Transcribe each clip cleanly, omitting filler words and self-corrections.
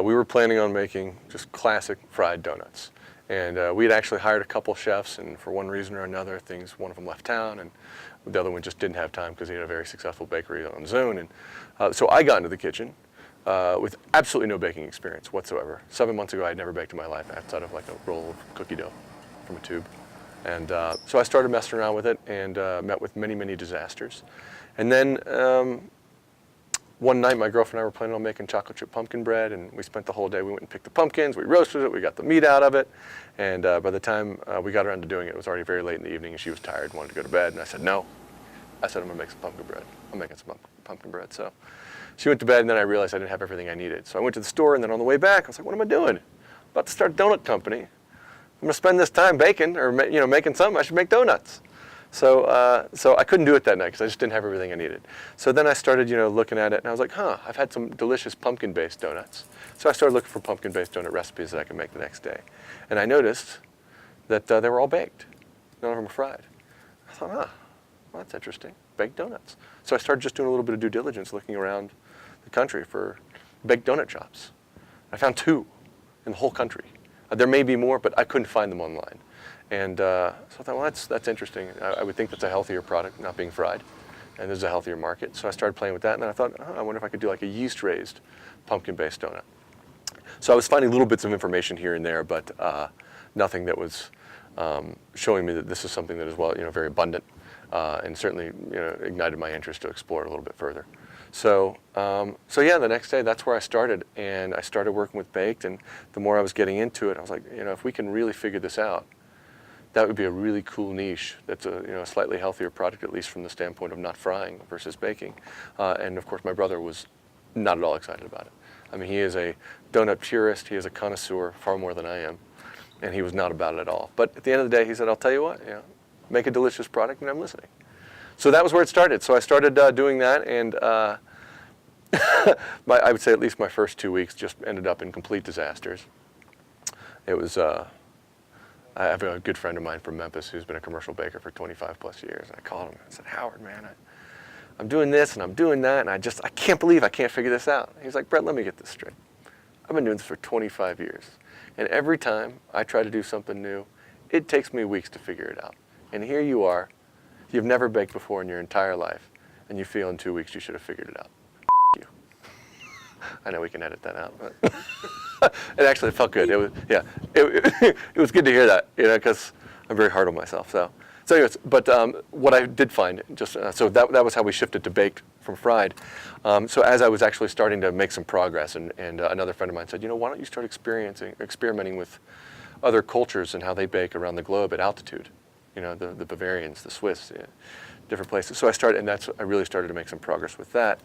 We were planning on making just classic fried donuts. And we had actually hired a couple chefs, and for one reason or another, one of them left town, and the other one just didn't have time because he had a very successful bakery on his own. And so I got into the kitchen with absolutely no baking experience whatsoever. 7 months ago, I had never baked in my life outside of like a roll of cookie dough from a tube. And so I started messing around with it and met with many, many disasters. And then one night, my girlfriend and I were planning on making chocolate chip pumpkin bread, and we spent the whole day. We went and picked the pumpkins, we roasted it, we got the meat out of it, and by the time we got around to doing it, it was already very late in the evening, and she was tired, wanted to go to bed, and I said, no. I said, I'm gonna make some pumpkin bread. I'm making some pumpkin bread. So she went to bed, and then I realized I didn't have everything I needed. So I went to the store, and then on the way back, I was like, what am I doing? I'm about to start a donut company. I'm gonna spend this time baking, or making something. I should make donuts. So I couldn't do it that night because I just didn't have everything I needed. So then I started, looking at it, and I was like, I've had some delicious pumpkin-based donuts. So I started looking for pumpkin-based donut recipes that I could make the next day. And I noticed that they were all baked. None of them were fried. I thought, well, that's interesting, baked donuts. So I started just doing a little bit of due diligence, looking around the country for baked donut shops. I found 2 in the whole country. There may be more, but I couldn't find them online. And so I thought, well, that's interesting. I would think that's a healthier product, not being fried, and there's a healthier market. So I started playing with that, and then I thought, I wonder if I could do like a yeast-raised pumpkin-based donut. So I was finding little bits of information here and there, but nothing that was showing me that this is something that is very abundant, and certainly ignited my interest to explore it a little bit further. So yeah, the next day, that's where I started, and I started working with baked, and the more I was getting into it, I was like, if we can really figure this out, that would be a really cool niche. That's a slightly healthier product, at least from the standpoint of not frying versus baking. And of course, my brother was not at all excited about it. I mean, he is a donut purist. He is a connoisseur, far more than I am, and he was not about it at all. But at the end of the day, he said, "I'll tell you what, make a delicious product, and I'm listening." So that was where it started. So I started doing that, and I would say at least my first 2 weeks just ended up in complete disasters. It was. I have a good friend of mine from Memphis who's been a commercial baker for 25 plus years. And I called him and I said, Howard, man, I'm doing this and I'm doing that, and I can't believe I can't figure this out. He's like, Brett, let me get this straight. I've been doing this for 25 years. And every time I try to do something new, it takes me weeks to figure it out. And here you are, you've never baked before in your entire life, and you feel in 2 weeks you should have figured it out. You. I know we can edit that out, but it actually felt good. It was, it was good to hear that, because I'm very hard on myself. So anyways, but what I did find, so that was how we shifted to baked from fried. So as I was actually starting to make some progress, and another friend of mine said, why don't you start experimenting with other cultures and how they bake around the globe at altitude? The Bavarians, the Swiss, different places. So I really started to make some progress with that.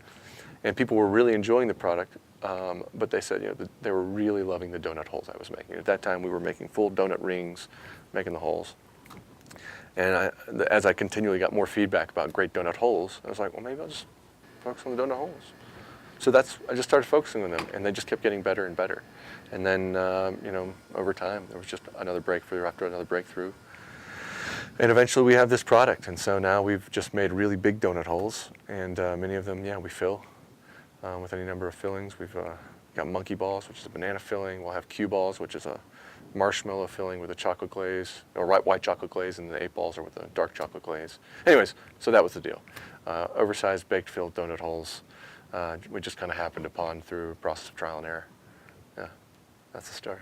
And people were really enjoying the product, but they said, they were really loving the donut holes I was making. At that time, we were making full donut rings, making the holes. And as I continually got more feedback about great donut holes, I was like, well, maybe I'll just focus on the donut holes. So I just started focusing on them, and they just kept getting better and better. And then, over time, there was just another breakthrough after another breakthrough. And eventually we have this product. And so now we've just made really big donut holes, and many of them, we fill. With any number of fillings. We've got monkey balls, which is a banana filling. We'll have cue balls, which is a marshmallow filling with a chocolate glaze, or white chocolate glaze, and the 8 balls are with a dark chocolate glaze. Anyways, so that was the deal. Oversized baked filled donut holes. We just kind of happened upon through a process of trial and error. Yeah, that's the story.